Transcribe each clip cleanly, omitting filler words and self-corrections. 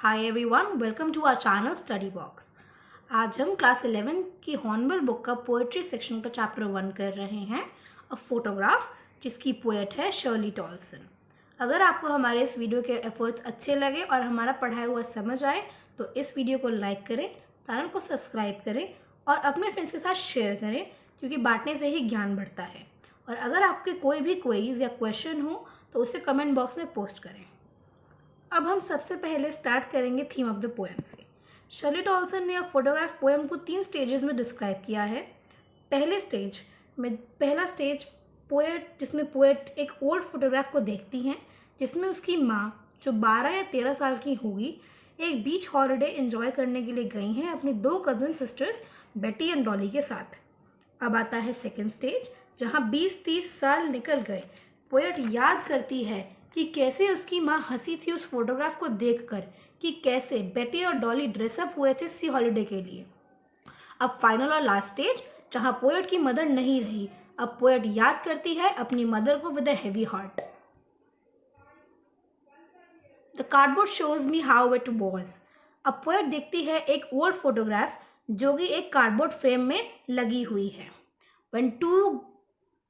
Hi everyone, welcome to our channel study box. आज हम class 11 की हॉर्नबिल बुक का पोएट्री सेक्शन का चैप्टर 1 कर रहे हैं, अ फोटोग्राफ, जिसकी पोएट है शर्ली टॉल्सन। अगर आपको हमारे इस वीडियो के एफर्ट्स अच्छे लगे और हमारा पढ़ाया हुआ समझ आए तो इस वीडियो को लाइक करें, चैनल को सब्सक्राइब करें और अपने फ्रेंड्स के साथ शेयर करें, क्योंकि बांटने से ही ज्ञान बढ़ता है। और अगर आपके कोई भी क्वेरीज या क्वेश्चन हो तो उसे कमेंट बॉक्स में पोस्ट करें। अब हम सबसे पहले स्टार्ट करेंगे थीम ऑफ द पोएम से। शर्ली टॉल्सन ने फोटोग्राफ पोएम को 3 स्टेजेस में डिस्क्राइब किया है। पहला स्टेज पोएट जिसमें पोएट एक ओल्ड फोटोग्राफ को देखती हैं, जिसमें उसकी माँ जो 12 या 13 साल की होगी एक बीच हॉलिडे एंजॉय करने के लिए गई हैं अपनी 2 कज़न सिस्टर्स बेटी एंड डॉली के साथ। अब आता है सेकेंड स्टेज, जहाँ 20-30 साल निकल गए। पोएट याद करती है कि कैसे उसकी माँ हंसी थी उस फोटोग्राफ को देखकर कि कैसे बेटी और डॉली ड्रेसअप हुए थे सी हॉलिडे के लिए। अब फाइनल और लास्ट स्टेज, जहाँ पोएट की मदर नहीं रही। अब पोएट याद करती है अपनी मदर को with a heavy heart. The cardboard shows me how it was. अब पोएट देखती है एक ओल्ड फोटोग्राफ जो कि एक कार्डबोर्ड फ्रेम में लगी हुई है। When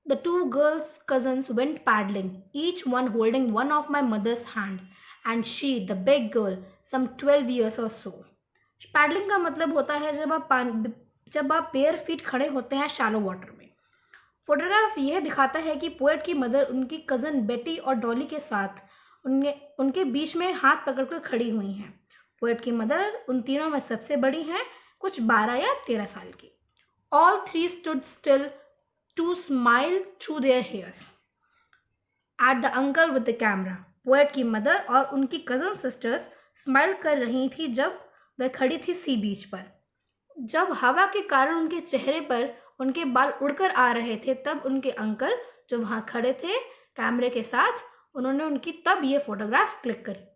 the two girls cousins went paddling, each one holding one of my mother's hand, and she, the big girl, some 12 years or so. Paddling का मतलब होता है जब आप बेयर फीट खड़े होते हैं शैलो वाटर में। फोटोग्राफ यह दिखाता है कि पोएट की मदर उनकी कज़न बेटी और डॉली के साथ उनके बीच में हाथ पकड़कर खड़ी हुई हैं। पोएट की मदर उन तीनों में सबसे बड़ी हैं, कुछ 12 या 13 साल की। All three stood still to smile through their hairs at the uncle with the camera. Poet की मदर और उनकी कज़न सिस्टर्स स्माइल कर रही थी जब वह खड़ी थी सी बीच पर। जब हवा के कारण उनके चेहरे पर उनके बाल उड़कर आ रहे थे, तब उनके अंकल जो वहाँ खड़े थे कैमरे के साथ, उन्होंने उनकी तब ये फोटोग्राफ्स क्लिक करी।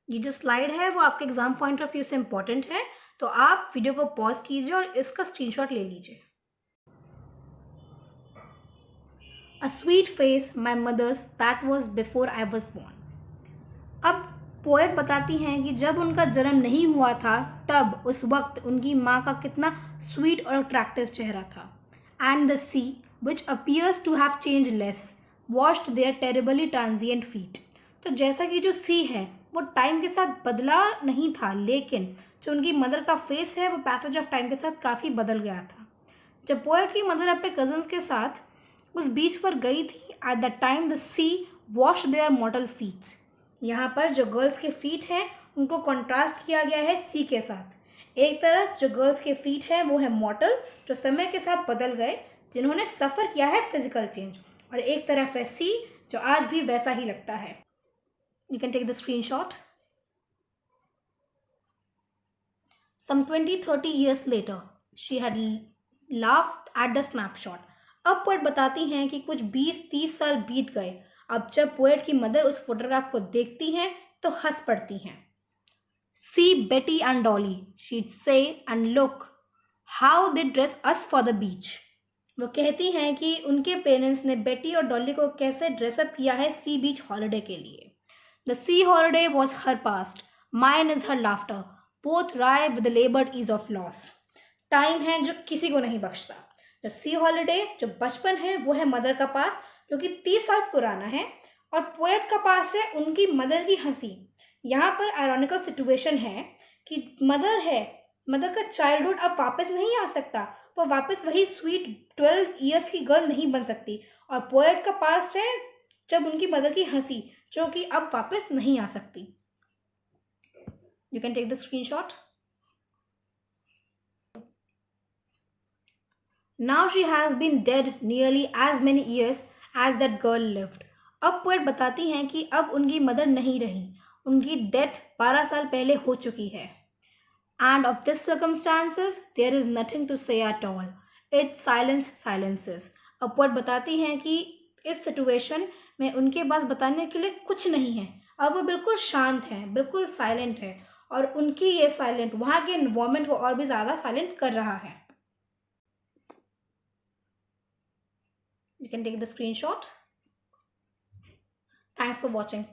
ये जो स्लाइड है वो आपके एग्जाम पॉइंट ऑफ व्यू से इम्पोर्टेंट है, तो आप वीडियो को पॉज कीजिए और इसका स्क्रीनशॉट ले लीजिए। A sweet face my mother's that was before I was born. अब पोएट बताती हैं कि जब उनका जन्म नहीं हुआ था तब उस वक्त उनकी माँ का कितना स्वीट और अट्रैक्टिव चेहरा था। And the sea which appears to have change less washed their terribly transient feet. तो जैसा कि जो सी है वो टाइम के साथ बदला नहीं था, लेकिन जो उनकी मदर का फेस है वो पैसेज ऑफ टाइम के साथ काफ़ी बदल गया था। जब पोएट की मदर अपने कजन्स के साथ उस बीच पर गई थी, at the time the sea wash their mortal feets. यहाँ पर जो गर्ल्स के फीट हैं उनको कॉन्ट्रास्ट किया गया है सी के साथ। एक तरफ जो गर्ल्स के फीट हैं वो है मॉर्टल, जो समय के साथ बदल गए, जिन्होंने सफ़र किया है फिजिकल चेंज, और एक तरफ है सी जो आज भी वैसा ही लगता है। You can take the screenshot. Some 20-30 years later, she had laughed at the snapshot. अब पोएट बताती हैं कि कुछ 20-30 साल बीत गए। अब जब पोएट की मदर उस फोटोग्राफ को देखती हैं तो हंस पड़ती हैं। See Betty and Dolly, she'd say, and look how they dress us for the beach. वो कहती हैं कि उनके पेरेंट्स ने बेटी और डॉली को कैसे ड्रेसअप किया है सी बीच हॉलिडे के लिए। The sea holiday was her past, mine is her laughter, both wry with the labored ease of loss. Time है जो किसी को नहीं बख्शता। जो सी हॉलिडे जो बचपन है वो है मदर का पास, जो कि 30 साल पुराना है, और पोएट का पास है उनकी मदर की हंसी। यहाँ पर आयरॉनिकल सिचुएशन है कि मदर का चाइल्डहुड अब वापस नहीं आ सकता, तो वापस वही स्वीट 12 ईयर्स की गर्ल नहीं बन सकती, और पोएट का पास है जब उनकी मदर की हंसी जो कि अब वापस नहीं आ सकती। You can take the screenshot. Now she has been dead nearly as many years as that girl lived. अब पोएट बताती हैं कि अब उनकी मदर नहीं रही, उनकी डेथ 12 साल पहले हो चुकी है। And of this circumstances there is nothing to say at all. It's silence silences. अब पोएट बताती हैं कि इस सिचुएशन में उनके पास बताने के लिए कुछ नहीं है। अब वो बिल्कुल शांत है, बिल्कुल साइलेंट है, और उनकी ये साइलेंट वहाँ के एनवायरनमेंट को और भी ज़्यादा साइलेंट कर रहा है। You can take the screenshot. Thanks for watching.